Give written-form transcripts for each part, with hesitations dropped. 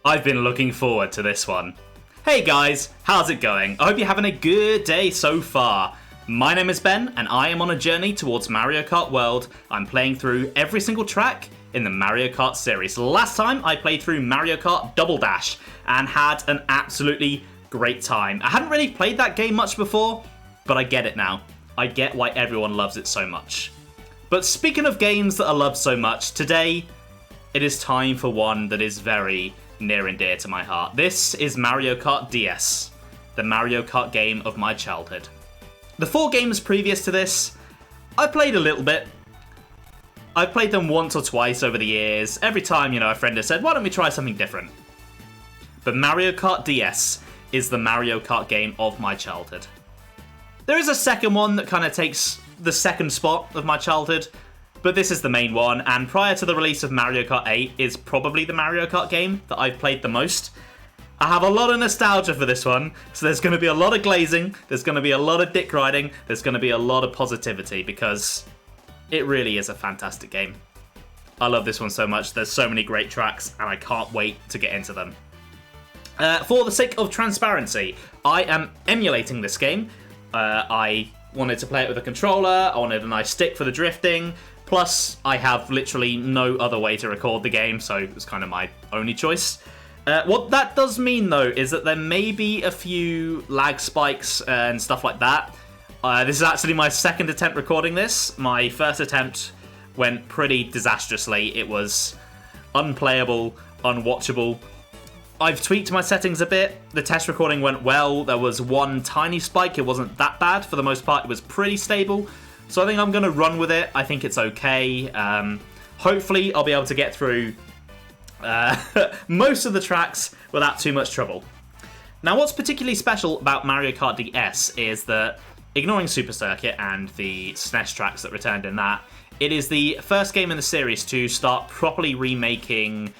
I've been looking forward to this one. Hey guys, how's it going? I hope you're having a good day so far. My name is Ben, and I am on a journey towards Mario Kart World. I'm playing through every single track in the Mario Kart series. Last time, I played through Mario Kart Double Dash and had an absolutely great time. I hadn't really played that game much before, but I get it now. I get why everyone loves it so much. But speaking of games that are loved so much, today, it is time for one that is very near and dear to my heart. This is Mario Kart DS, the Mario Kart game of my childhood. The 4 games previous to this, I played a little bit. I've played them once or twice over the years. Every time, a friend has said, why don't we try something different? But Mario Kart DS is the Mario Kart game of my childhood. There is a second one that kind of takes the second spot of my childhood, but this is the main one, and prior to the release of Mario Kart 8 is probably the Mario Kart game that I've played the most. I have a lot of nostalgia for this one, so there's going to be a lot of glazing, there's going to be a lot of dick riding, there's going to be a lot of positivity, because it really is a fantastic game. I love this one so much, there's so many great tracks, and I can't wait to get into them. For the sake of transparency, I am emulating this game. I wanted to play it with a controller, I wanted a nice stick for the drifting, plus I have literally no other way to record the game, so it's kind of my only choice. What that does mean, though, is that there may be a few lag spikes and stuff like that. This is actually my second attempt recording this. My first attempt went pretty disastrously. It was unplayable, unwatchable. I've tweaked my settings a bit. The test recording went well. There was one tiny spike. It wasn't that bad. For the most part, it was pretty stable. So I think I'm going to run with it. I think it's okay. Hopefully, I'll be able to get through most of the tracks without too much trouble. Now, what's particularly special about Mario Kart DS is that, ignoring Super Circuit and the SNES tracks that returned in that, it is the first game in the series to start properly remaking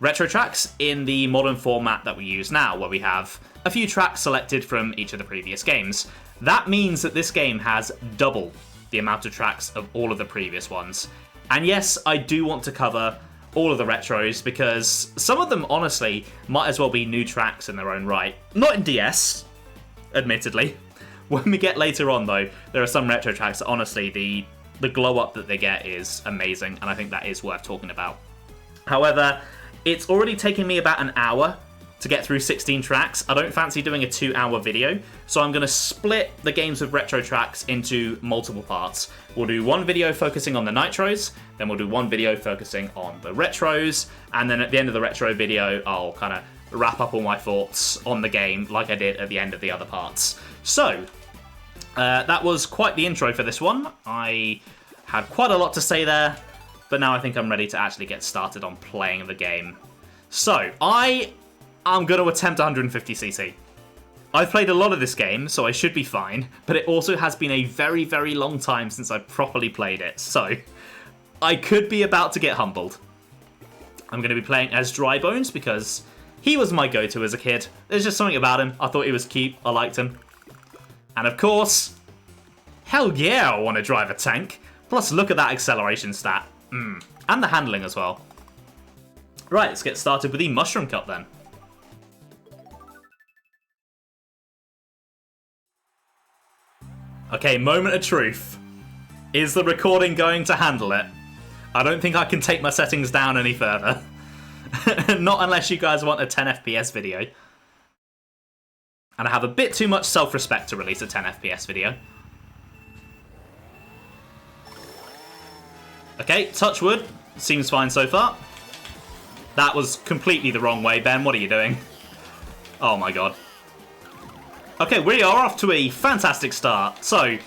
retro tracks in the modern format that we use now, where we have a few tracks selected from each of the previous games. That means that this game has double the amount of tracks of all of the previous ones. And yes, I do want to cover all of the retros, because some of them, honestly, might as well be new tracks in their own right. Not in DS, admittedly. When we get later on, though, there are some retro tracks that, honestly, the glow-up that they get is amazing, and I think that is worth talking about. However, it's already taken me about an hour to get through 16 tracks. I don't fancy doing a 2-hour video, so I'm going to split the games with retro tracks into multiple parts. We'll do one video focusing on the Nitros, then we'll do one video focusing on the retros, and then at the end of the retro video, I'll kind of wrap up all my thoughts on the game like I did at the end of the other parts. So, that was quite the intro for this one. I had quite a lot to say there, but now I think I'm ready to actually get started on playing the game. So, I'm going to attempt 150cc. I've played a lot of this game, so I should be fine, but it also has been a very, very long time since I've properly played it, so I could be about to get humbled. I'm going to be playing as Dry Bones because he was my go-to as a kid. There's just something about him. I thought he was cute. I liked him. And of course, hell yeah, I want to drive a tank. Plus, look at that acceleration stat. And the handling as well. Right, let's get started with the Mushroom Cup then. Okay, moment of truth. Is the recording going to handle it? I don't think I can take my settings down any further. Not unless you guys want a 10 FPS video. And I have a bit too much self-respect to release a 10 FPS video. Okay, touch wood. Seems fine so far. That was completely the wrong way, Ben. What are you doing? Oh my god. Okay, we are off to a fantastic start. So,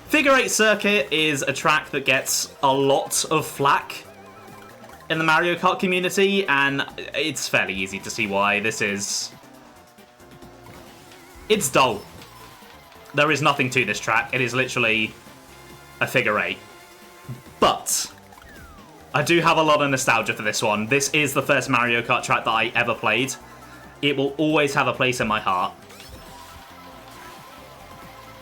Figure 8 Circuit is a track that gets a lot of flack in the Mario Kart community, and it's fairly easy to see why. It's dull. There is nothing to this track. It is literally a figure 8. But I do have a lot of nostalgia for this one. This is the first Mario Kart track that I ever played. It will always have a place in my heart.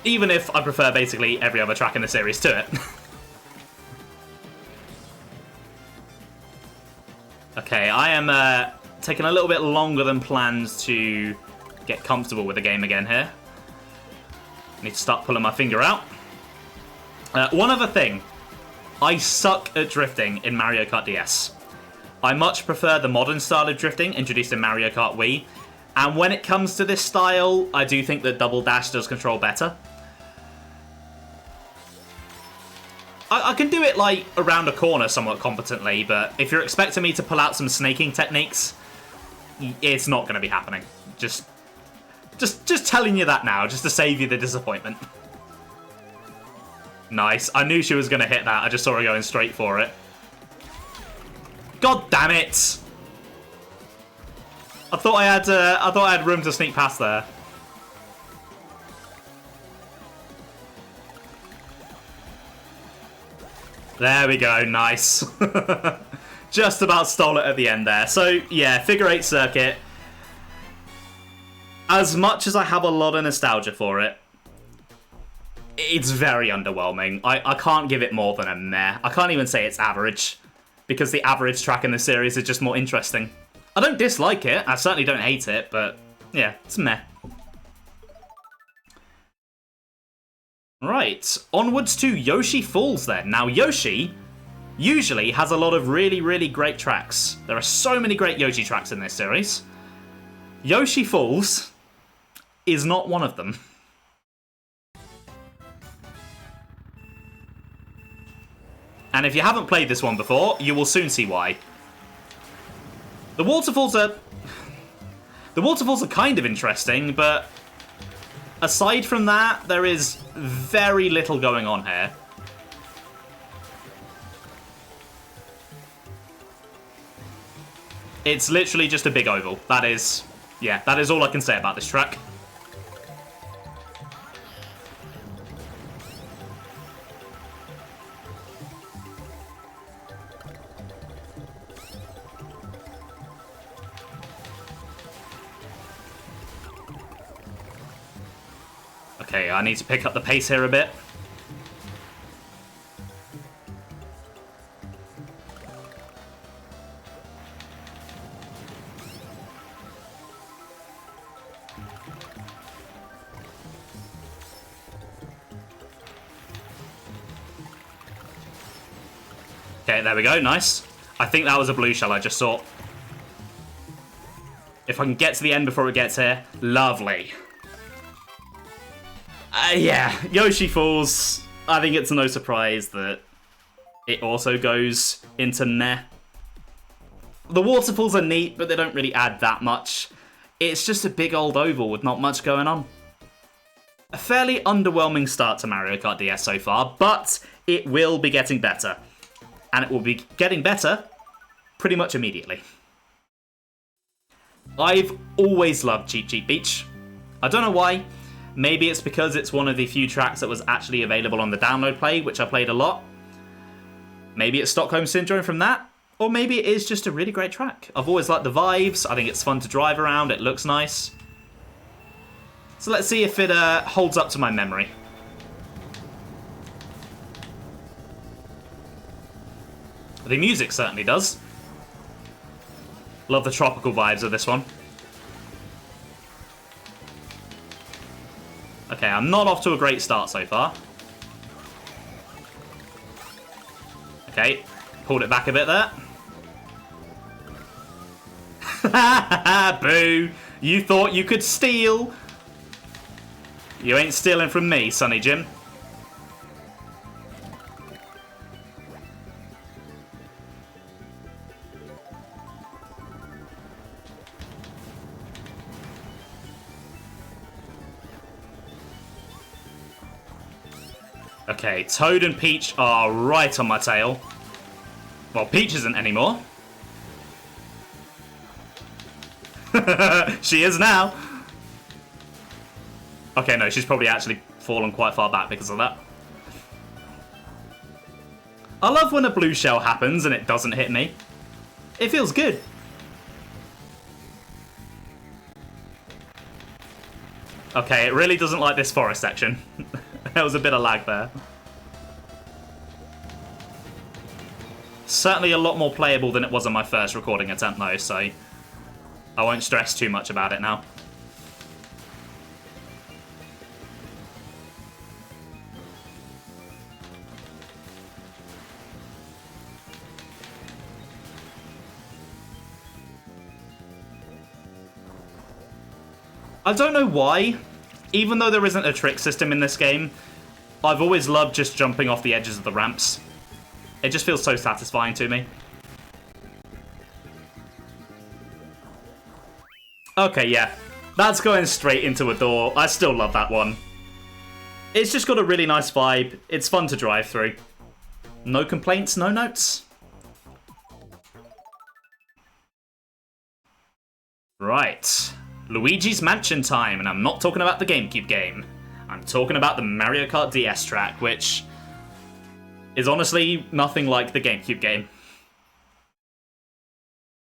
Even if I prefer basically every other track in the series to it. Okay, I am taking a little bit longer than planned to get comfortable with the game again here. Need to start pulling my finger out. One other thing. I suck at drifting in Mario Kart DS. I much prefer the modern style of drifting introduced in Mario Kart Wii. And when it comes to this style, I do think that Double Dash does control better. I can do it, like, around a corner somewhat competently, but if you're expecting me to pull out some snaking techniques, it's not going to be happening. Just telling you that now, just to save you the disappointment. Nice. I knew she was going to hit that. I just saw her going straight for it. God damn it! I thought I had room to sneak past there. There we go, nice. Just about stole it at the end there. So, yeah, figure 8 circuit. As much as I have a lot of nostalgia for it, it's very underwhelming. I can't give it more than a meh. I can't even say it's average, because the average track in the series is just more interesting. I don't dislike it, I certainly don't hate it, but yeah, it's meh. Right, onwards to Yoshi Falls then. Now, Yoshi usually has a lot of really, really great tracks. There are so many great Yoshi tracks in this series. Yoshi Falls is not one of them. And if you haven't played this one before, you will soon see why. The waterfalls are kind of interesting, but aside from that, there is very little going on here. It's literally just a big oval. That is all I can say about this track. Okay, I need to pick up the pace here a bit. Okay, there we go, nice. I think that was a blue shell I just saw. If I can get to the end before it gets here, lovely. Yeah, Yoshi Falls, I think it's no surprise that it also goes into meh. The waterfalls are neat, but they don't really add that much. It's just a big old oval with not much going on. A fairly underwhelming start to Mario Kart DS so far, but it will be getting better. And it will be getting better pretty much immediately. I've always loved Cheep Cheep Beach. I don't know why. Maybe it's because it's one of the few tracks that was actually available on the download play, which I played a lot. Maybe it's Stockholm Syndrome from that. Or maybe it is just a really great track. I've always liked the vibes. I think it's fun to drive around. It looks nice. So let's see if it holds up to my memory. The music certainly does. Love the tropical vibes of this one. Okay, I'm not off to a great start so far. Okay, pulled it back a bit there. Boo! You thought you could steal? You ain't stealing from me, Sonny Jim. Okay, Toad and Peach are right on my tail. Well, Peach isn't anymore. She is now. Okay, no, she's probably actually fallen quite far back because of that. I love when a blue shell happens and it doesn't hit me. It feels good. Okay, it really doesn't like this forest section. There was a bit of lag there. Certainly a lot more playable than it was on my first recording attempt though, so I won't stress too much about it now. I don't know why, even though there isn't a trick system in this game, I've always loved just jumping off the edges of the ramps. It just feels so satisfying to me. Okay, yeah. That's going straight into a door. I still love that one. It's just got a really nice vibe. It's fun to drive through. No complaints, no notes. Right. Luigi's Mansion time, and I'm not talking about the GameCube game. I'm talking about the Mario Kart DS track, which is honestly nothing like the GameCube game.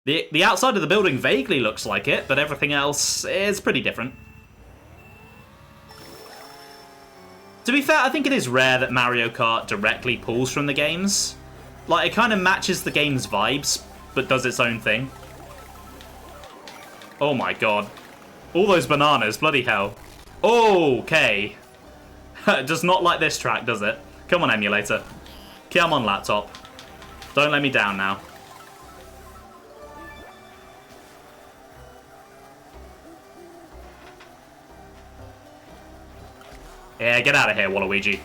The outside of the building vaguely looks like it, but everything else is pretty different. To be fair, I think it is rare that Mario Kart directly pulls from the games. Like, it kind of matches the game's vibes, but does its own thing. Oh my god. All those bananas, bloody hell. Okay. Does not like this track, does it? Come on, emulator. Come on, laptop. Don't let me down now. Yeah, get out of here, Waluigi.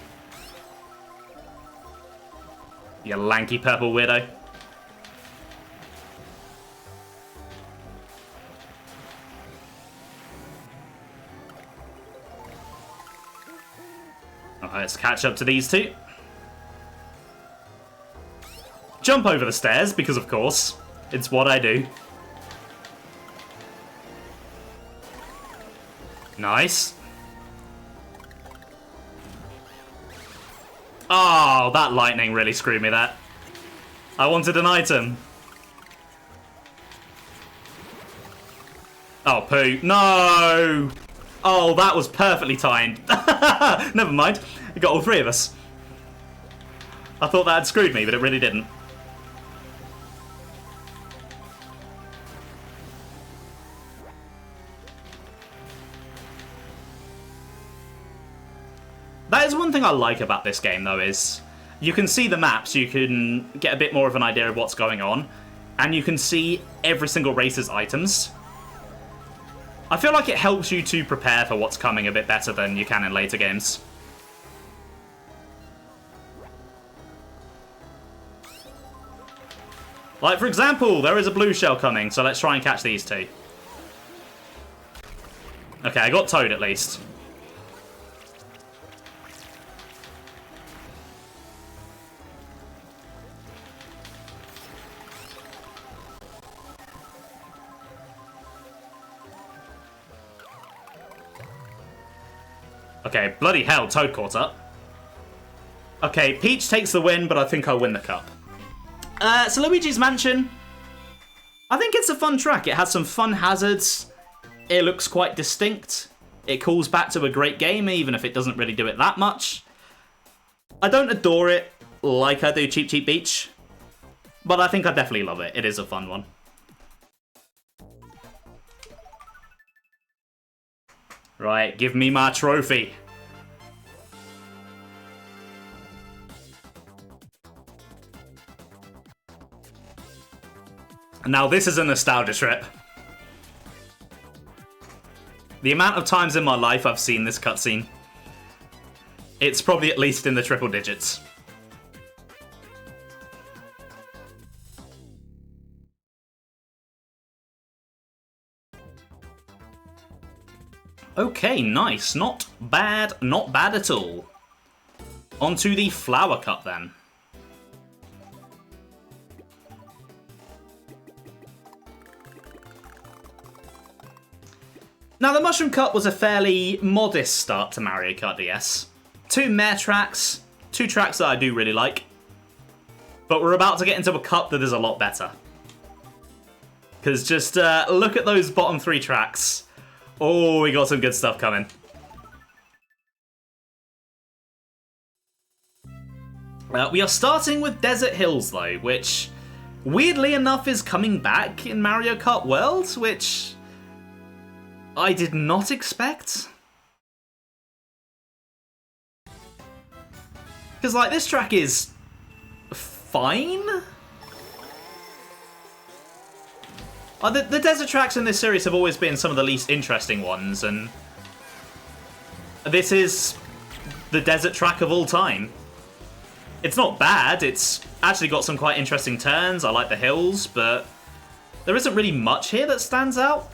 You lanky purple weirdo. Alright, let's catch up to these two. Jump over the stairs, because of course. It's what I do. Nice. Oh, that lightning really screwed me there. I wanted an item. Oh, poo. No! Oh, that was perfectly timed. Never mind. It got all three of us. I thought that had screwed me, but it really didn't. That is one thing I like about this game, though, is you can see the map, so you can get a bit more of an idea of what's going on, and you can see every single racer's items. I feel like it helps you to prepare for what's coming a bit better than you can in later games. Like, for example, there is a blue shell coming, so let's try and catch these two. Okay, I got Toad at least. Okay, bloody hell, Toad caught up. Okay, Peach takes the win, but I think I'll win the cup. So Luigi's Mansion, I think it's a fun track. It has some fun hazards. It looks quite distinct. It calls back to a great game, even if it doesn't really do it that much. I don't adore it like I do Cheep Cheep Beach, but I think I definitely love it. It is a fun one. Right, give me my trophy. Now this is a nostalgia trip. The amount of times in my life I've seen this cutscene, it's probably at least in the triple digits. Okay, nice. Not bad at all. On to the Flower Cup then. Now, the Mushroom Cup was a fairly modest start to Mario Kart DS. 2 mare tracks, 2 tracks that I do really like. But we're about to get into a cup that is a lot better. Because just look at those bottom 3 tracks. Oh, we got some good stuff coming. We are starting with Desert Hills, though, which weirdly enough is coming back in Mario Kart World, which I did not expect. Because, like, this track is fine. The desert tracks in this series have always been some of the least interesting ones, and this is the desert track of all time. It's not bad, it's actually got some quite interesting turns, I like the hills, but there isn't really much here that stands out.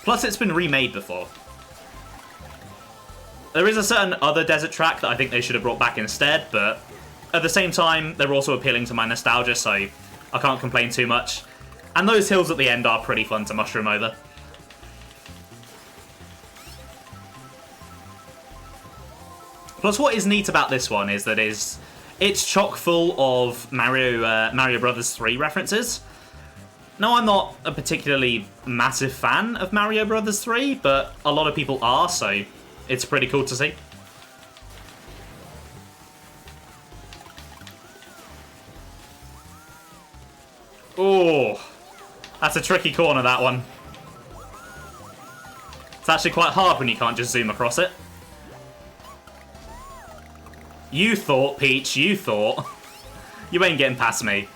Plus, it's been remade before. There is a certain other desert track that I think they should have brought back instead, but at the same time, they're also appealing to my nostalgia, so I can't complain too much. And those hills at the end are pretty fun to mushroom over. Plus, what is neat about this one is that it's chock full of Mario Brothers 3 references. Now, I'm not a particularly massive fan of Mario Brothers 3, but a lot of people are, so it's pretty cool to see. Oh, that's a tricky corner, that one. It's actually quite hard when you can't just zoom across it. You thought, Peach, you thought. You ain't getting past me.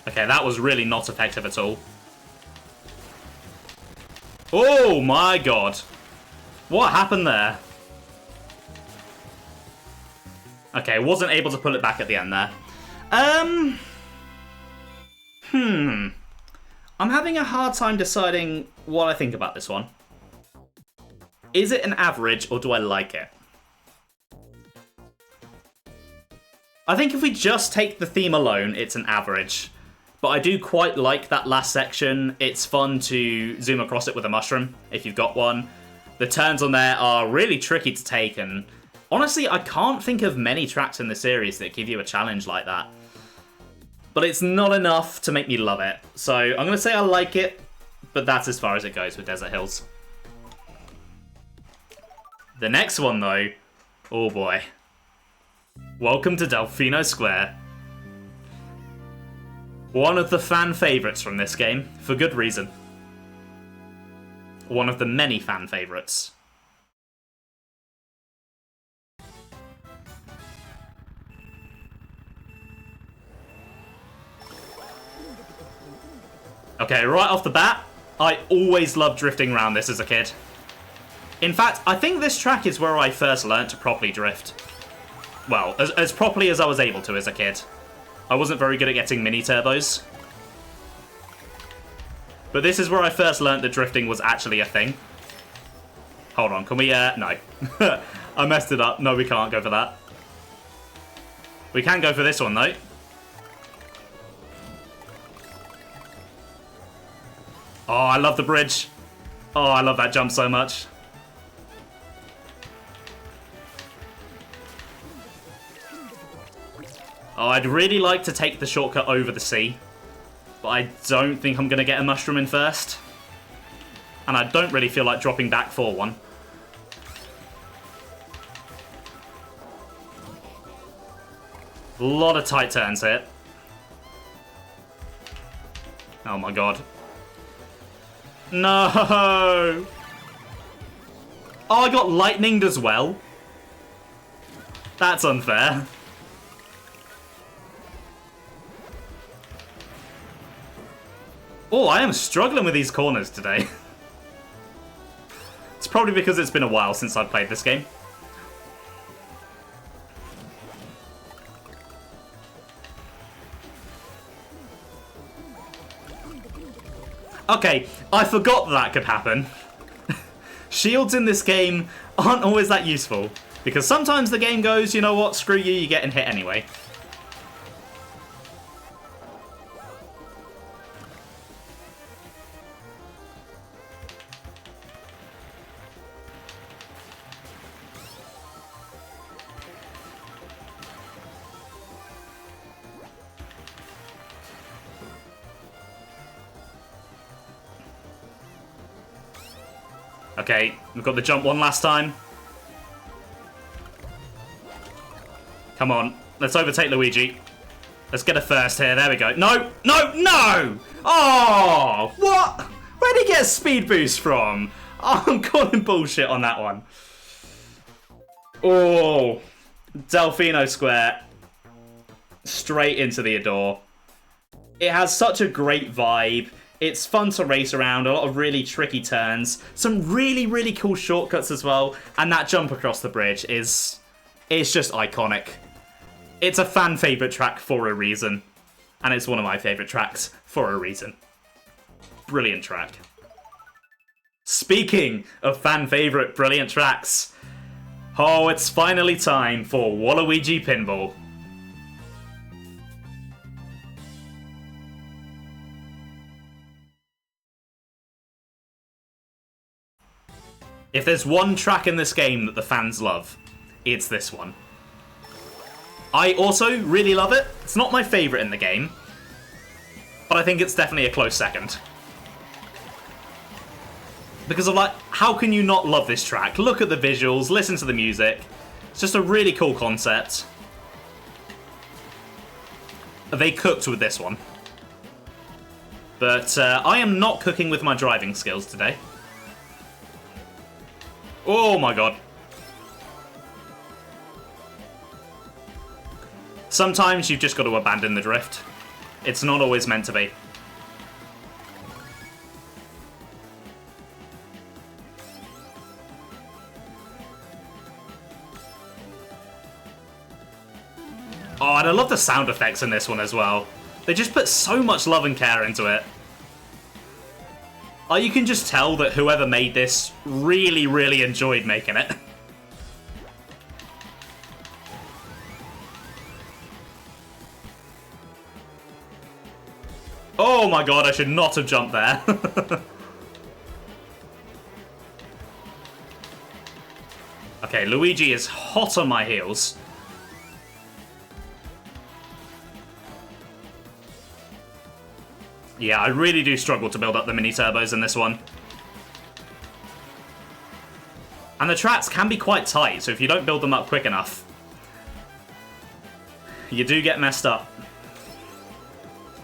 Okay, that was really not effective at all. Oh my god. What happened there? Okay, wasn't able to pull it back at the end there. I'm having a hard time deciding what I think about this one. Is it an average, or do I like it? I think if we just take the theme alone, it's an average. But I do quite like that last section. It's fun to zoom across it with a mushroom, if you've got one. The turns on there are really tricky to take, and honestly, I can't think of many tracks in the series that give you a challenge like that. But it's not enough to make me love it. So I'm going to say I like it, but that's as far as it goes with Desert Hills. The next one, though, oh boy. Welcome to Delfino Square. One of the fan favourites from this game, for good reason. One of the many fan favourites. Okay, right off the bat, I always loved drifting around this as a kid. In fact, I think this track is where I first learnt to properly drift. Well, as properly as I was able to as a kid. I wasn't very good at getting mini turbos. But this is where I first learnt that drifting was actually a thing. Hold on, can we, no. I messed it up. No, we can't go for that. We can go for this one, though. Oh, I love the bridge. Oh, I love that jump so much. Oh, I'd really like to take the shortcut over the sea, but I don't think I'm going to get a mushroom in first. And I don't really feel like dropping back for one. A lot of tight turns here. Oh my god. No! Oh, I got lightninged as well? That's unfair. Oh, I am struggling with these corners today. It's probably because it's been a while since I've played this game. Okay, I forgot that could happen. Shields in this game aren't always that useful, because sometimes the game goes, you know what, screw you, you're getting hit anyway. Okay, we've got the jump one last time. Come on, let's overtake Luigi. Let's get a first here. There we go. No, no, no! Oh, what? Where did he get a speed boost from? Oh, I'm calling bullshit on that one. Oh, Delfino Square. Straight into the Adore. It has such a great vibe. It's fun to race around, a lot of really tricky turns. Some really, really cool shortcuts as well. And that jump across the bridge is... it's just iconic. It's a fan favourite track for a reason. And it's one of my favourite tracks for a reason. Brilliant track. Speaking of fan favourite brilliant tracks, oh, it's finally time for Waluigi Pinball. If there's one track in this game that the fans love, it's this one. I also really love it. It's not my favourite in the game, but I think it's definitely a close second. Because of, like, how can you not love this track? Look at the visuals, listen to the music. It's just a really cool concept. They cooked with this one. But I am not cooking with my driving skills today. Oh my god. Sometimes you've just got to abandon the drift. It's not always meant to be. Oh, and I love the sound effects in this one as well. They just put so much love and care into it. Oh, you can just tell that whoever made this really, really enjoyed making it. Oh my god, I should not have jumped there. Okay, Luigi is hot on my heels. Yeah, I really do struggle to build up the mini-turbos in this one. And the tracks can be quite tight, so if you don't build them up quick enough, you do get messed up.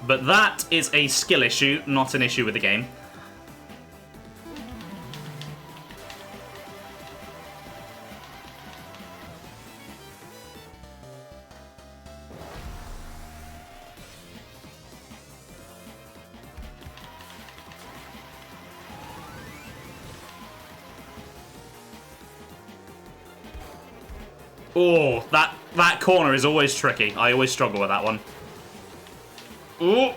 But that is a skill issue, not an issue with the game. Oh, that corner is always tricky. I always struggle with that one. Ooh.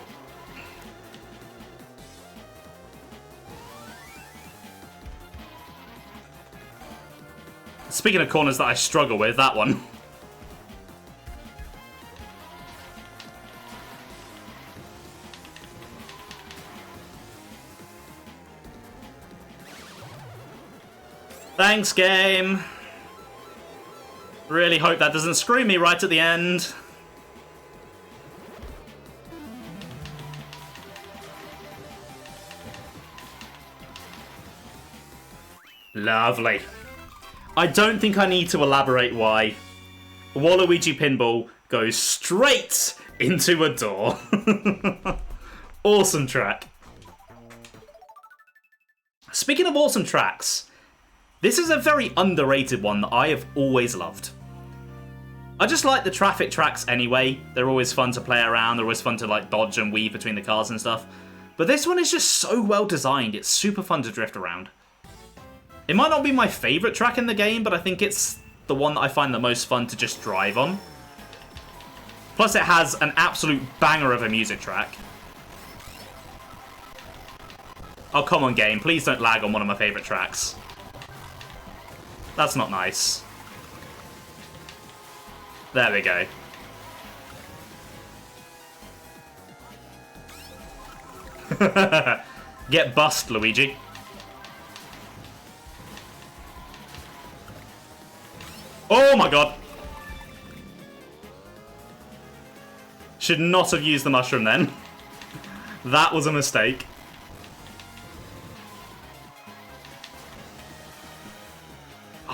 Speaking of corners that I struggle with, that one. Thanks, game. Really hope that doesn't screw me right at the end. Lovely. I don't think I need to elaborate why Waluigi Pinball goes straight into a door. Awesome track. Speaking of awesome tracks, this is a very underrated one that I have always loved. I just like the traffic tracks anyway. They're always fun to play around. They're always fun to like dodge and weave between the cars and stuff. But this one is just so well designed. It's super fun to drift around. It might not be my favourite track in the game, but I think it's the one that I find the most fun to just drive on. Plus it has an absolute banger of a music track. Oh, come on, game. Please don't lag on one of my favourite tracks. That's not nice. There we go. Get bust, Luigi. Oh my god. Should not have used the mushroom then. That was a mistake.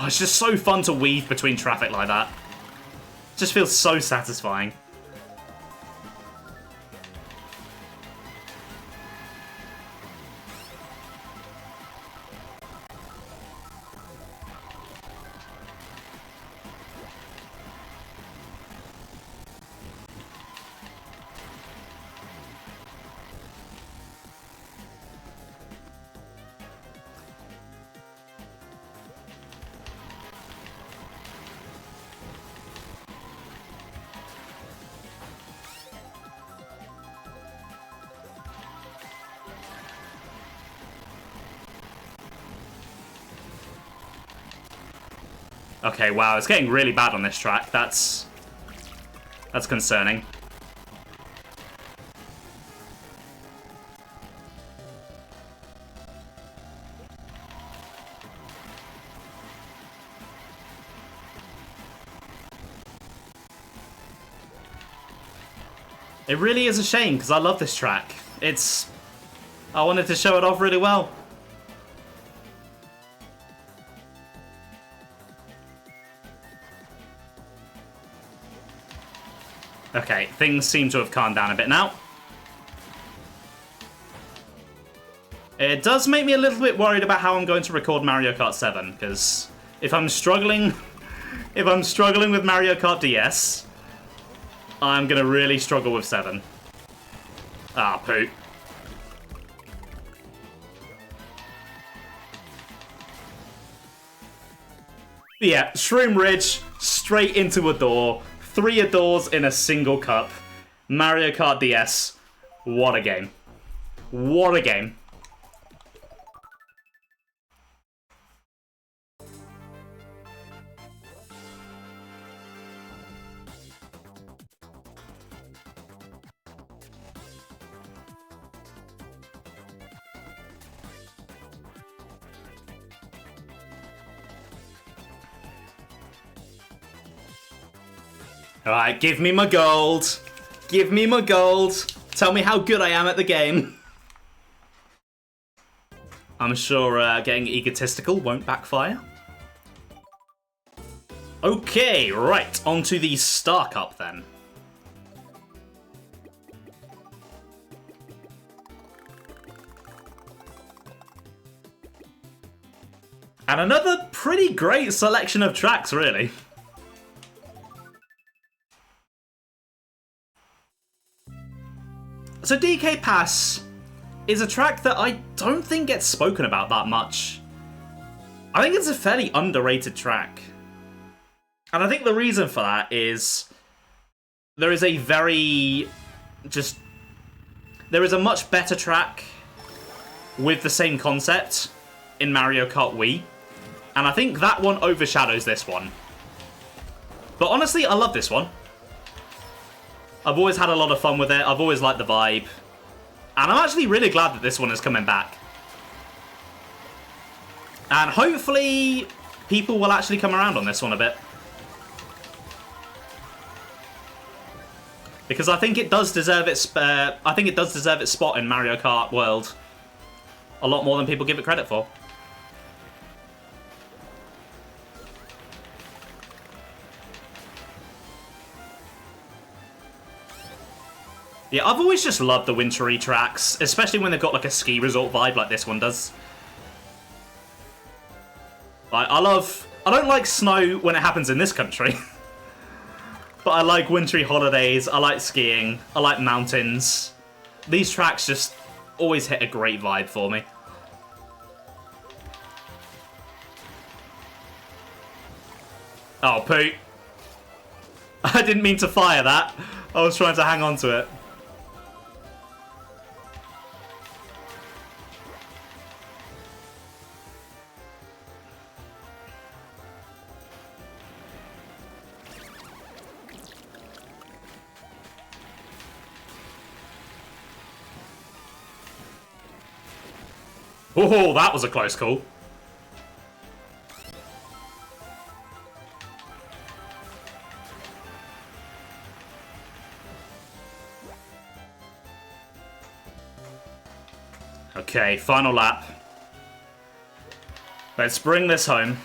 Oh, it's just so fun to weave between traffic like that. It just feels so satisfying. Okay, wow, it's getting really bad on this track. That's concerning. It really is a shame, because I love this track. I wanted to show it off really well. Okay, things seem to have calmed down a bit now. It does make me a little bit worried about how I'm going to record Mario Kart 7, because if I'm struggling with Mario Kart DS, I'm gonna really struggle with 7. Ah, poop. Yeah, Shroom Ridge, straight into a door. 3 adores in a single cup. Mario Kart DS. What a game. What a game. Alright, give me my gold. Give me my gold. Tell me how good I am at the game. I'm sure getting egotistical won't backfire. Okay, right. On to the Star Cup then. And another pretty great selection of tracks, really. So DK Pass is a track that I don't think gets spoken about that much. I think it's a fairly underrated track. And I think the reason for that is there is a much better track with the same concept in Mario Kart Wii. And I think that one overshadows this one. But honestly, I love this one. I've always had a lot of fun with it. I've always liked the vibe. And I'm actually really glad that this one is coming back. And hopefully people will actually come around on this one a bit. Because I think it does deserve its spot in Mario Kart World a lot more than people give it credit for. Yeah, I've always just loved the wintry tracks, especially when they've got like a ski resort vibe like this one does. I don't like snow when it happens in this country. But I like wintry holidays, I like skiing, I like mountains. These tracks just always hit a great vibe for me. Oh, poop. I didn't mean to fire that. I was trying to hang on to it. Oh, that was a close call. Okay, final lap. Let's bring this home.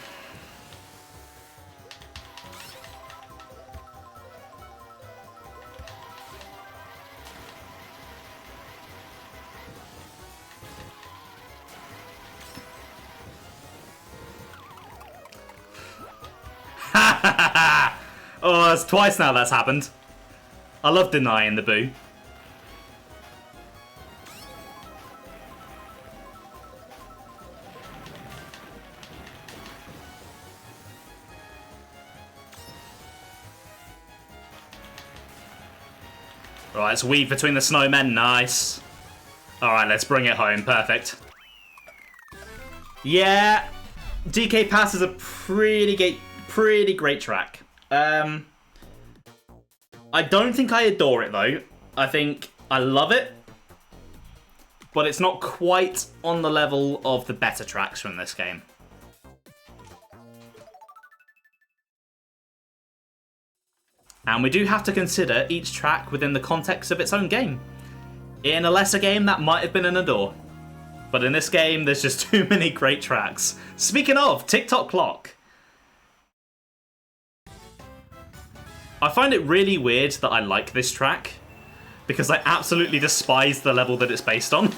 Oh, that's twice now that's happened. I love denying the boo. Right, let's weave between the snowmen. Nice. Alright, let's bring it home. Perfect. Yeah, DK Pass is a pretty great track. I don't think I adore it, though. I think I love it. But it's not quite on the level of the better tracks from this game. And we do have to consider each track within the context of its own game. In a lesser game, that might have been an adore. But in this game, there's just too many great tracks. Speaking of, TikTok clock. I find it really weird that I like this track, because I absolutely despise the level that it's based on.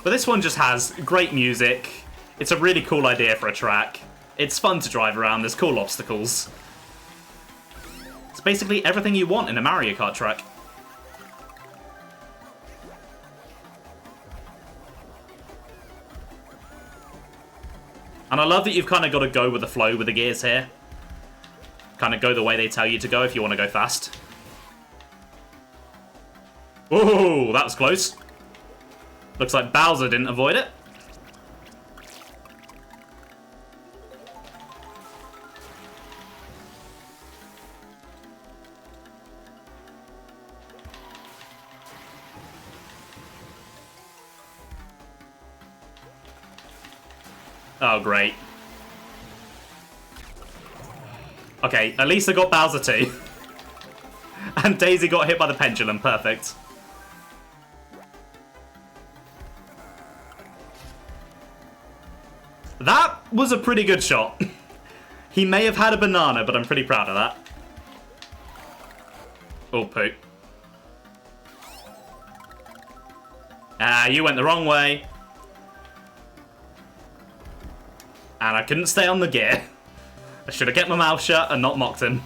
But this one just has great music. It's a really cool idea for a track. It's fun to drive around, there's cool obstacles. It's basically everything you want in a Mario Kart track. And I love that you've kind of got to go with the flow with the gears here. Kind of go the way they tell you to go if you want to go fast. Oh, that was close. Looks like Bowser didn't avoid it. Oh, great. Okay, at least I got Bowser too. And Daisy got hit by the pendulum. Perfect. That was a pretty good shot. He may have had a banana, but I'm pretty proud of that. Oh, poop. Ah, you went the wrong way. And I couldn't stay on the gear. I should have kept my mouth shut and not mocked him.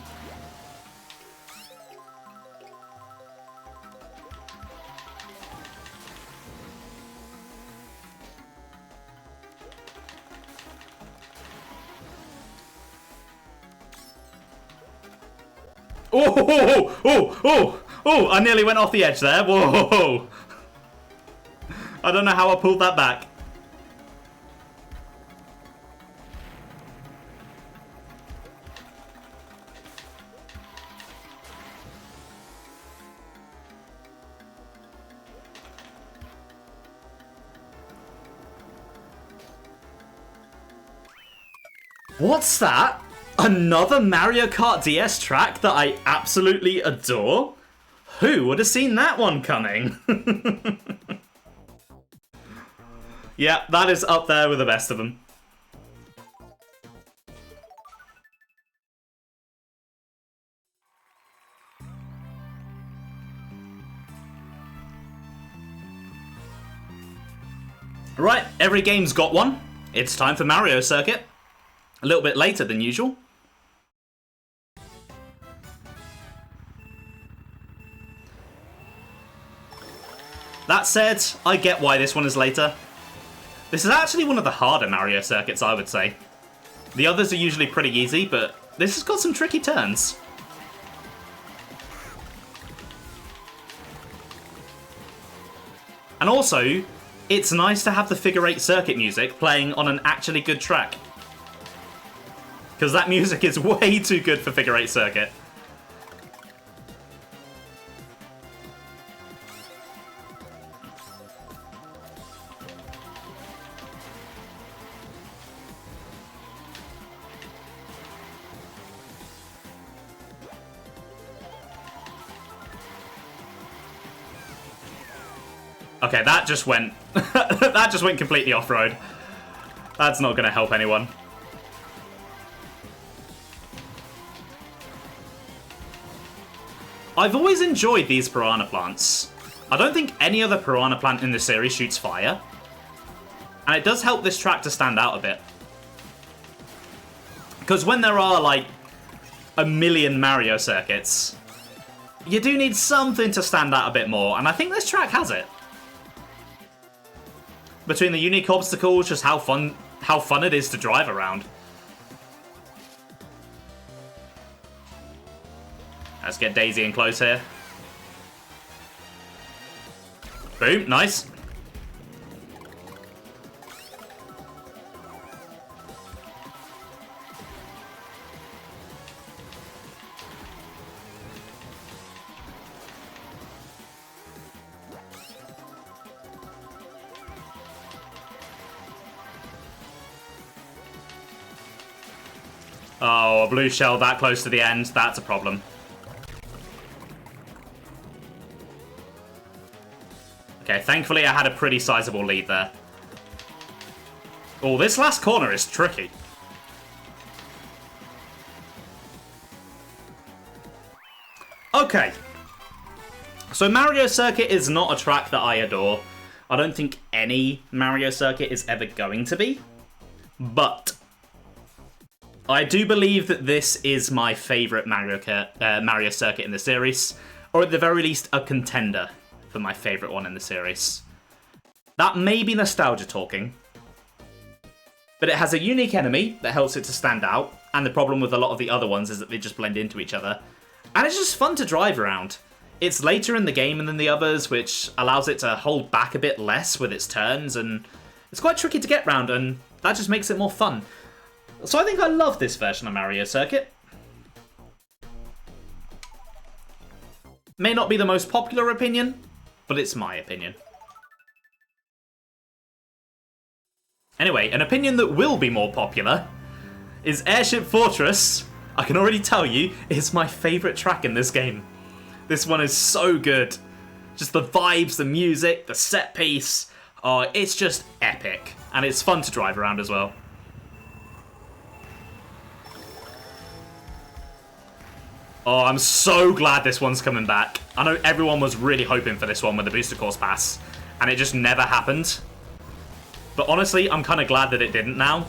Oh, I nearly went off the edge there. Whoa. I don't know how I pulled that back. What's that? Another Mario Kart DS track that I absolutely adore? Who would have seen that one coming? Yeah, that is up there with the best of them. Right, every game's got one. It's time for Mario Circuit. A little bit later than usual. That said, I get why this one is later. This is actually one of the harder Mario circuits, I would say. The others are usually pretty easy, but this has got some tricky turns. And also, it's nice to have the figure 8 circuit music playing on an actually good track. Because that music is way too good for figure 8 circuit. Okay, that just went that just went completely off-road. That's not going to help anyone. I've always enjoyed these piranha plants. I don't think any other piranha plant in the series shoots fire. And it does help this track to stand out a bit. Because when there are, like, a million Mario circuits, you do need something to stand out a bit more, and I think this track has it. Between the unique obstacles, just how fun it is to drive around. Let's get Daisy in close here. Boom, nice. Oh, a blue shell that close to the end, that's a problem. Okay, thankfully I had a pretty sizable lead there. Oh, this last corner is tricky. Okay. So Mario Circuit is not a track that I adore. I don't think any Mario Circuit is ever going to be. But I do believe that this is my favourite Mario Circuit in the series, or at the very least, a contender for my favourite one in the series. That may be nostalgia talking, but it has a unique enemy that helps it to stand out, and the problem with a lot of the other ones is that they just blend into each other, and it's just fun to drive around. It's later in the game than the others, which allows it to hold back a bit less with its turns, and it's quite tricky to get round, and that just makes it more fun. So I think I love this version of Mario Circuit. May not be the most popular opinion, but it's my opinion. Anyway, an opinion that will be more popular is Airship Fortress. I can already tell you, is my favourite track in this game. This one is so good. Just the vibes, the music, the set piece. Oh, it's just epic. And it's fun to drive around as well. Oh, I'm so glad this one's coming back. I know everyone was really hoping for this one with the Booster Course Pass, and it just never happened. But honestly, I'm kind of glad that it didn't now.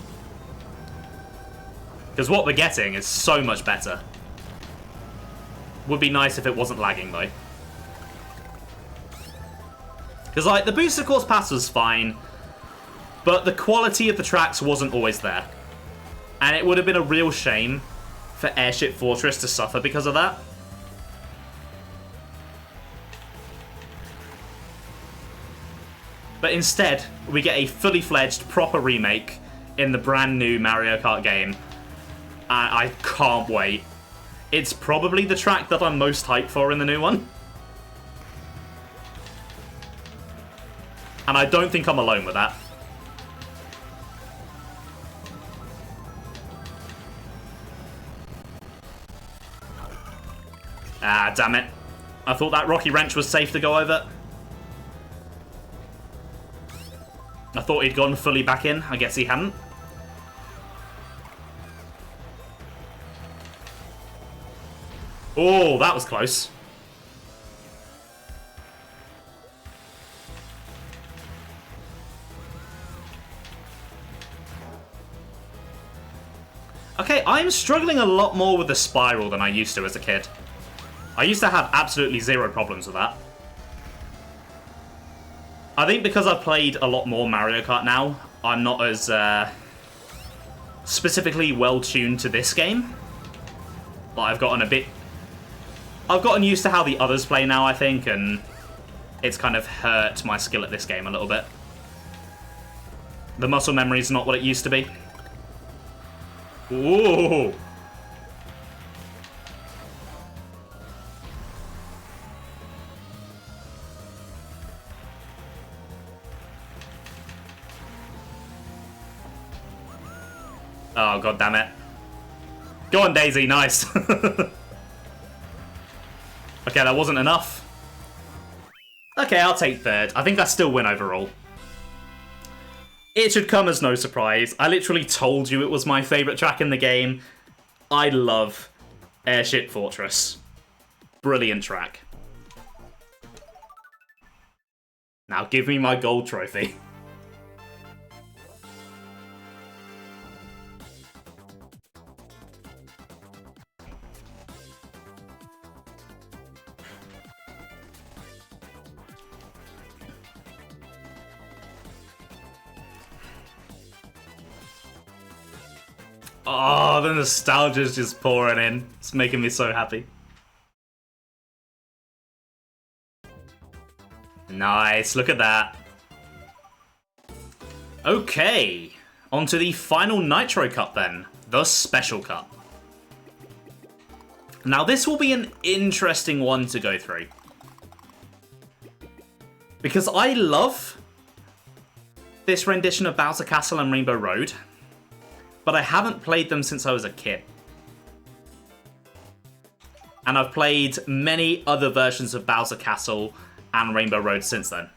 Because what we're getting is so much better. Would be nice if it wasn't lagging, though. Because, like, the Booster Course Pass was fine, but the quality of the tracks wasn't always there. And it would have been a real shame for Airship Fortress to suffer because of that. But instead, we get a fully fledged, proper remake in the brand new Mario Kart game. I can't wait. It's probably the track that I'm most hyped for in the new one. And I don't think I'm alone with that. Ah, damn it. I thought that Rocky Wrench was safe to go over. I thought he'd gone fully back in. I guess he hadn't. Oh, that was close. Okay, I'm struggling a lot more with the spiral than I used to as a kid. I used to have absolutely zero problems with that. I think because I've played a lot more Mario Kart now, I'm not as specifically well-tuned to this game. But I've gotten used to how the others play now, I think, and it's kind of hurt my skill at this game a little bit. The muscle memory's not what it used to be. Ooh! Oh, god damn it. Go on, Daisy, nice. Okay, that wasn't enough. Okay, I'll take third. I think I still win overall. It should come as no surprise. I literally told you it was my favourite track in the game. I love Airship Fortress. Brilliant track. Now give me my gold trophy. Oh, the nostalgia's just pouring in. It's making me so happy. Nice, look at that. Okay, on to the final Nitro Cup then. The Special Cup. Now this will be an interesting one to go through. Because I love this rendition of Bowser Castle and Rainbow Road, but I haven't played them since I was a kid. And I've played many other versions of Bowser Castle and Rainbow Road since then.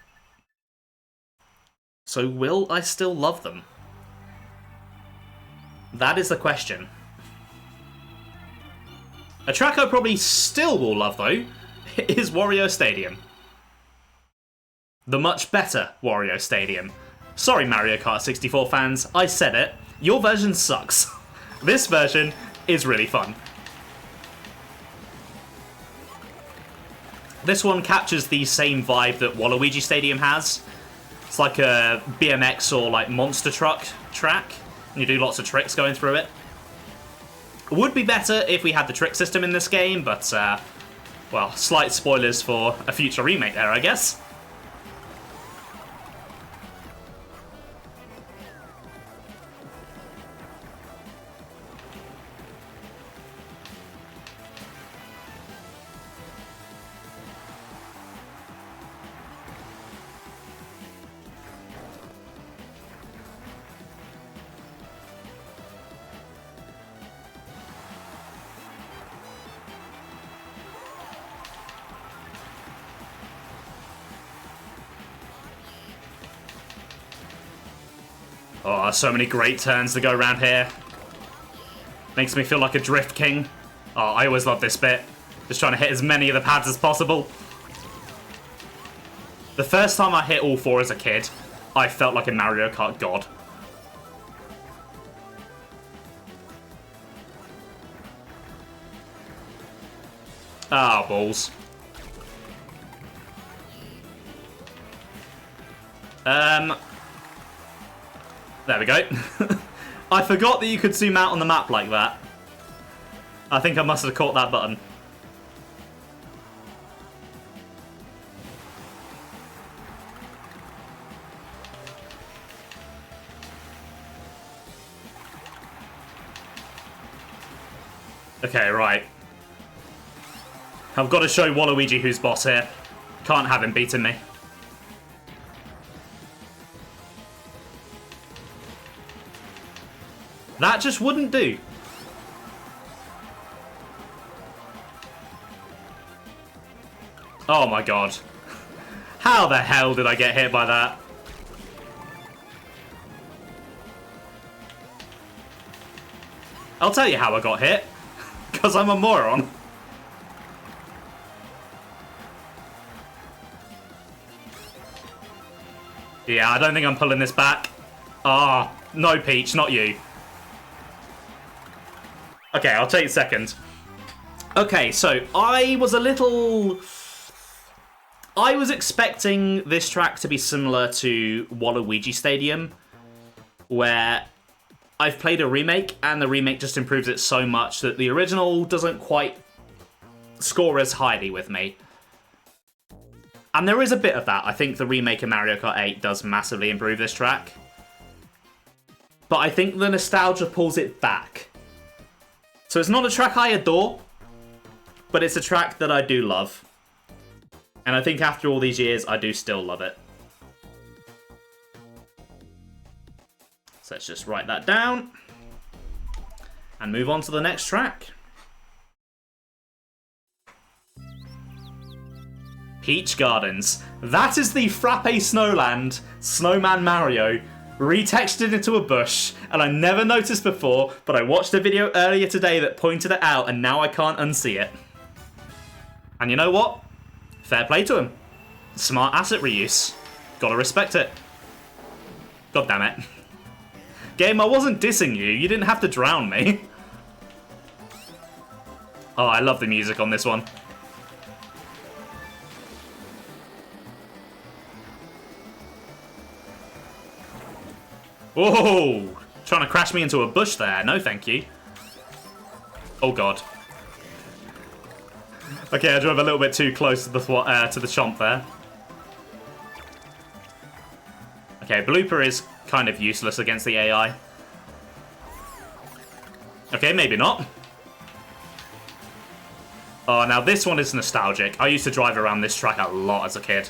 So will I still love them? That is the question. A track I probably still will love, though, is Wario Stadium. The much better Wario Stadium. Sorry, Mario Kart 64 fans, I said it. Your version sucks. This version is really fun. This one captures the same vibe that Waluigi Stadium has. It's like a BMX or like monster truck track, and you do lots of tricks going through it. It would be better if we had the trick system in this game, but, well, slight spoilers for a future remake there, I guess. Oh, so many great turns to go around here. Makes me feel like a drift king. Oh, I always love this bit. Just trying to hit as many of the pads as possible. The first time I hit all four as a kid, I felt like a Mario Kart god. Ah, balls. There we go. I forgot that you could zoom out on the map like that. I think I must have caught that button. Okay, right. I've got to show Waluigi who's boss here. Can't have him beating me. That just wouldn't do. Oh my god. How the hell did I get hit by that? I'll tell you how I got hit. Because I'm a moron. Yeah, I don't think I'm pulling this back. Ah, no, Peach, not you. Okay, I'll take a second. Okay, so I was expecting this track to be similar to Waluigi Stadium, where I've played a remake, and the remake just improves it so much that the original doesn't quite score as highly with me. And there is a bit of that. I think the remake of Mario Kart 8 does massively improve this track. But I think the nostalgia pulls it back. So it's not a track I adore, but it's a track that I do love. And I think after all these years, I do still love it. So let's just write that down and move on to the next track. Peach Gardens. That is the Frappe Snowland Snowman Mario retextured into a bush, and I never noticed before, but I watched a video earlier today that pointed it out, and now I can't unsee it. And you know what? Fair play to him. Smart asset reuse. Gotta respect it. God damn it. Game, I wasn't dissing you. You didn't have to drown me. Oh, I love the music on this one. Whoa! Trying to crash me into a bush there. No, thank you. Oh, God. Okay, I drove a little bit too close to the chomp there. Okay, Blooper is kind of useless against the AI. Okay, maybe not. Oh, now this one is nostalgic. I used to drive around this track a lot as a kid.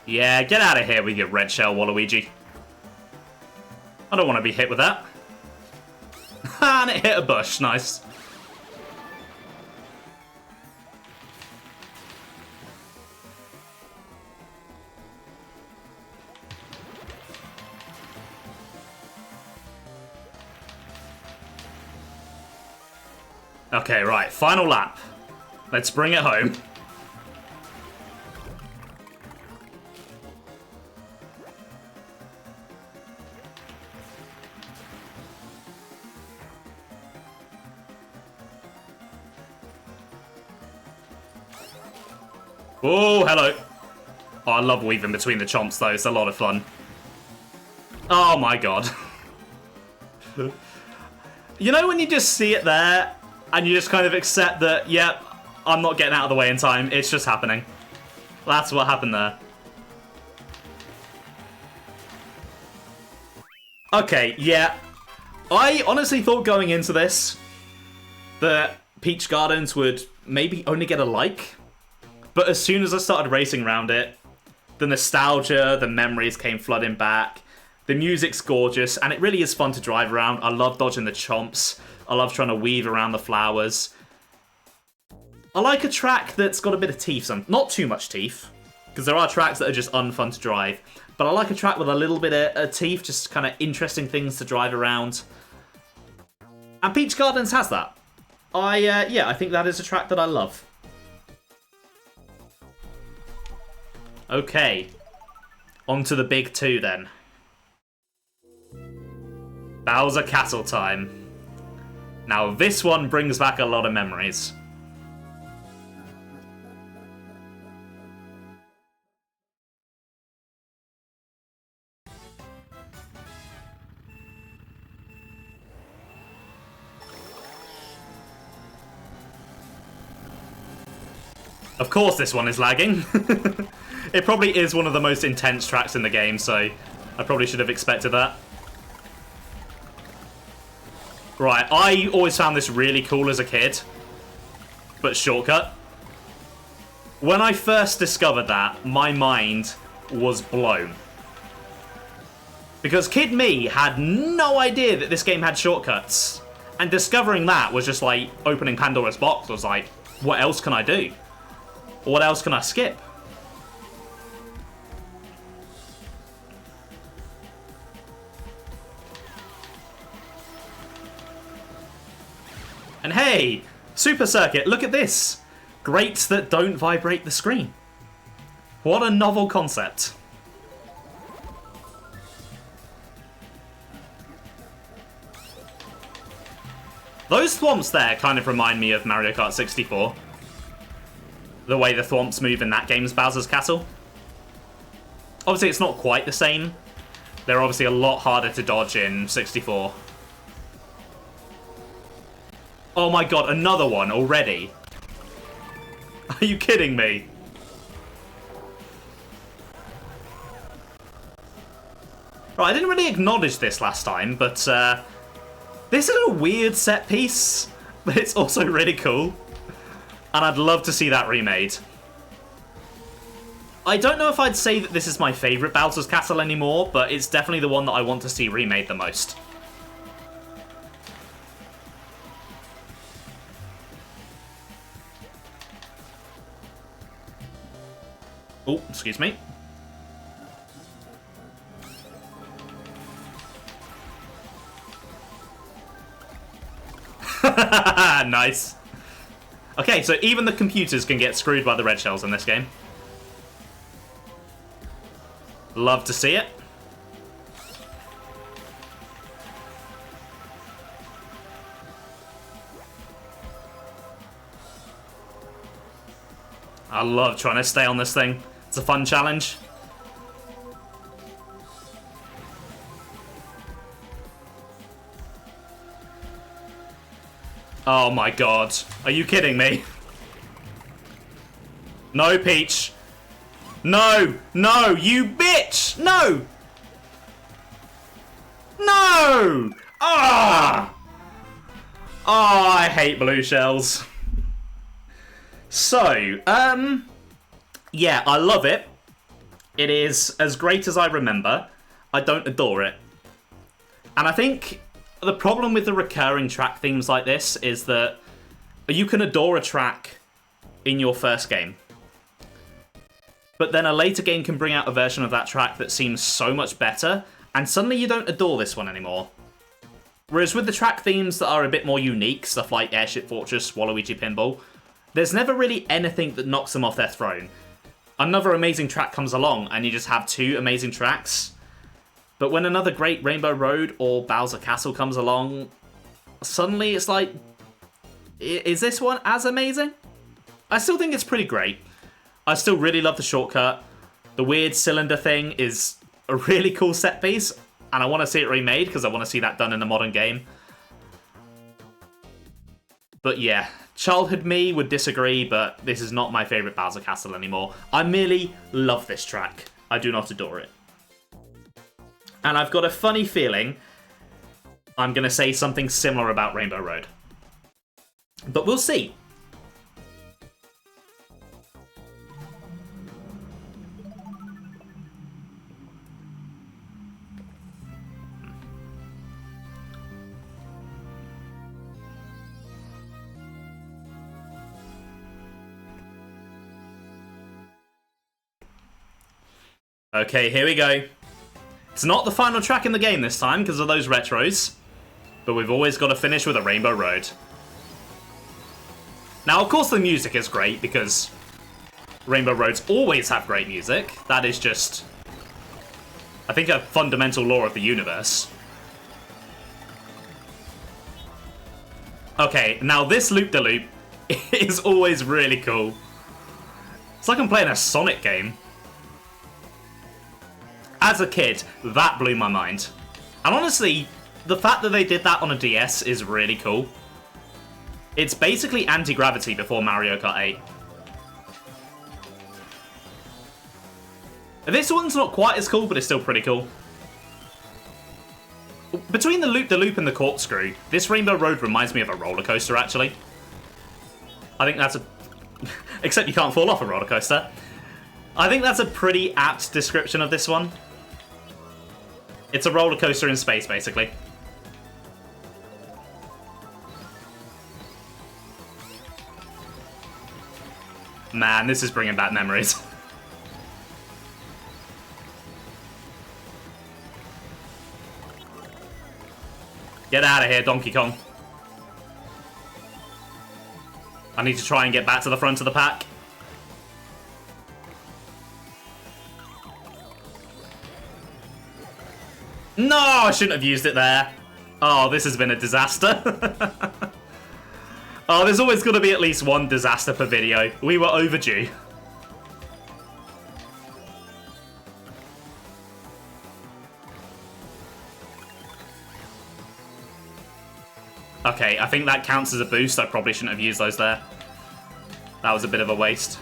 Yeah, get out of here with your red shell, Waluigi. I don't want to be hit with that. And it hit a bush. Nice. Okay, right. Final lap. Let's bring it home. Oh, hello. Oh, I love weaving between the chomps, though. It's a lot of fun. Oh, my God. You know when you just see it there, and you just kind of accept that, yep, I'm not getting out of the way in time. It's just happening. That's what happened there. Okay, yeah. I honestly thought going into this that Peach Gardens would maybe only get a like. But as soon as I started racing around it, the nostalgia, the memories came flooding back. The music's gorgeous, and it really is fun to drive around. I love dodging the chomps. I love trying to weave around the flowers. I like a track that's got a bit of teeth. Not too much teeth, because there are tracks that are just unfun to drive. But I like a track with a little bit of teeth, just kind of interesting things to drive around. And Peach Gardens has that. Yeah, I think that is a track that I love. Okay, on to the big two then. Bowser Castle time. Now this one brings back a lot of memories. Of course this one is lagging. It probably is one of the most intense tracks in the game, so I probably should have expected that. Right, I always found this really cool as a kid, but shortcut. When I first discovered that, my mind was blown. Because kid me had no idea that this game had shortcuts. And discovering that was just like opening Pandora's box. I was like, what else can I do? What else can I skip? And hey, Super Circuit, look at this. Grates that don't vibrate the screen. What a novel concept. Those thwomps there kind of remind me of Mario Kart 64. The way the thwomps move in that game's Bowser's Castle. Obviously, it's not quite the same. They're obviously a lot harder to dodge in 64. Oh my god, another one already? Are you kidding me? Right, I didn't really acknowledge this last time, but this is a weird set piece, but it's also really cool. And I'd love to see that remade. I don't know if I'd say that this is my favourite Bowser's Castle anymore, but it's definitely the one that I want to see remade the most. Oh, excuse me. Nice. Okay, so even the computers can get screwed by the red shells in this game. Love to see it. I love trying to stay on this thing. It's a fun challenge. Oh my god. Are you kidding me? No, Peach. No! No! You bitch! No! No! Ah! Oh, I hate blue shells. So, yeah, I love it. It is as great as I remember. I don't adore it. And I think the problem with the recurring track themes like this is that you can adore a track in your first game. But then a later game can bring out a version of that track that seems so much better, and suddenly you don't adore this one anymore. Whereas with the track themes that are a bit more unique, stuff like Airship Fortress, Waluigi Pinball, there's never really anything that knocks them off their throne. Another amazing track comes along, and you just have two amazing tracks. But when another great Rainbow Road or Bowser Castle comes along, suddenly it's like, is this one as amazing? I still think it's pretty great. I still really love the shortcut. The weird cylinder thing is a really cool set piece, and I want to see it remade because I want to see that done in a modern game. But yeah, childhood me would disagree, but this is not my favourite Bowser Castle anymore. I merely love this track. I do not adore it. And I've got a funny feeling I'm going to say something similar about Rainbow Road. But we'll see. Okay, here we go. It's not the final track in the game this time because of those retros, but we've always got to finish with a Rainbow Road. Now, of course, the music is great because Rainbow Roads always have great music. That is just, I think, a fundamental law of the universe. Okay, now this loop-de-loop is always really cool. It's like I'm playing a Sonic game. As a kid, that blew my mind. And honestly, the fact that they did that on a DS is really cool. It's basically anti-gravity before Mario Kart 8. This one's not quite as cool, but it's still pretty cool. Between the loop-de-loop and the corkscrew, this Rainbow Road reminds me of a roller coaster, actually. I think that's a... Except you can't fall off a roller coaster. I think that's a pretty apt description of this one. It's a roller coaster in space, basically. Man, this is bringing back memories. Get out of here, Donkey Kong. I need to try and get back to the front of the pack. No, I shouldn't have used it there. Oh, this has been a disaster. Oh, there's always got to be at least one disaster per video. We were overdue. Okay, I think that counts as a boost. I probably shouldn't have used those there. That was a bit of a waste.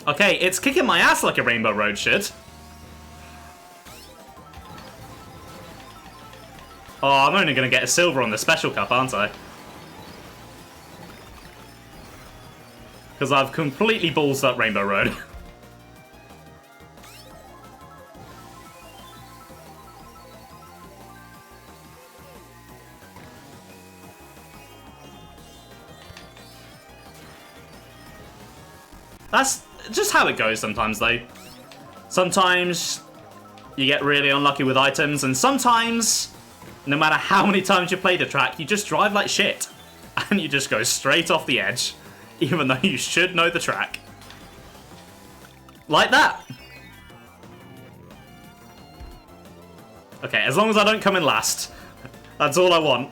Okay, it's kicking my ass like a Rainbow Road should. Oh, I'm only going to get a silver on the Special Cup, aren't I? Because I've completely ballsed up Rainbow Road. That's just how it goes sometimes, though. Sometimes you get really unlucky with items, and sometimes no matter how many times you play the track, you just drive like shit. And you just go straight off the edge, even though you should know the track. Like that. Okay, as long as I don't come in last, that's all I want.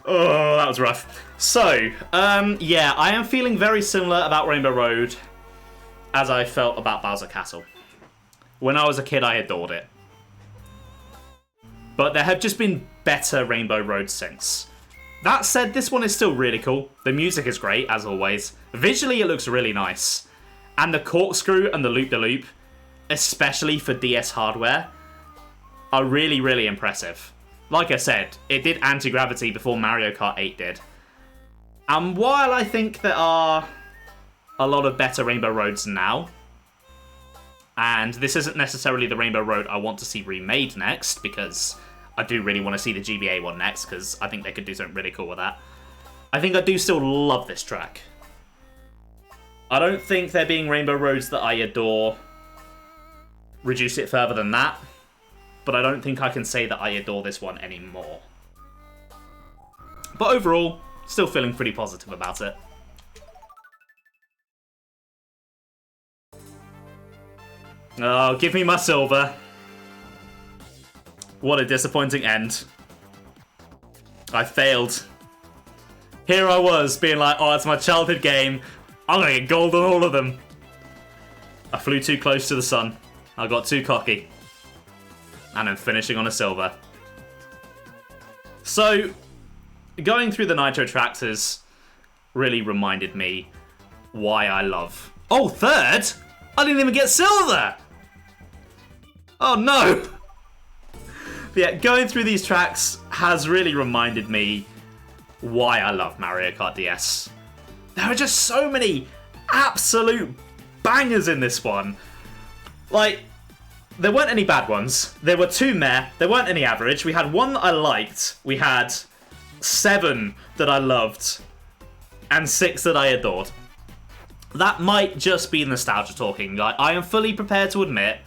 Oh, that was rough. So, yeah, I am feeling very similar about Rainbow Road as I felt about Bowser Castle. When I was a kid, I adored it. But there have just been better Rainbow Roads since. That said, this one is still really cool. The music is great, as always. Visually, it looks really nice. And the corkscrew and the loop-de-loop, especially for DS hardware, are really, really impressive. Like I said, it did anti-gravity before Mario Kart 8 did. And while I think there are a lot of better Rainbow Roads now, and this isn't necessarily the Rainbow Road I want to see remade next, because I do really want to see the GBA one next, because I think they could do something really cool with that. I think I do still love this track. I don't think there being Rainbow Roads that I adore reduce it further than that, but I don't think I can say that I adore this one anymore. But overall, still feeling pretty positive about it. Oh, give me my silver. What a disappointing end. I failed. Here I was, being like, oh, it's my childhood game. I'm gonna get gold on all of them. I flew too close to the sun. I got too cocky. And I'm finishing on a silver. So, going through the Nitro tracks has really reminded me why I love... Oh, third? I didn't even get silver! Oh no! But yeah, going through these tracks has really reminded me why I love Mario Kart DS. There are just so many absolute bangers in this one. Like, there weren't any bad ones. There were 2 meh. There weren't any average. We had 1 that I liked. We had 7 that I loved. And 6 that I adored. That might just be nostalgia talking. Like, I am fully prepared to admit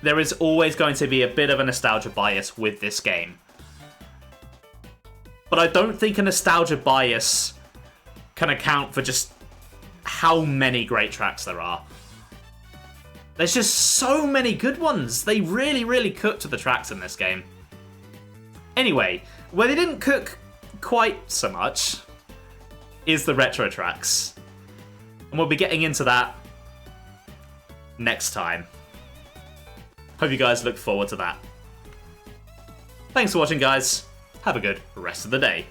there is always going to be a bit of a nostalgia bias with this game. But I don't think a nostalgia bias can account for just how many great tracks there are. There's just so many good ones. They really, really cooked to the tracks in this game. Anyway, where they didn't cook quite so much is the retro tracks. And we'll be getting into that next time. Hope you guys look forward to that. Thanks for watching, guys. Have a good rest of the day.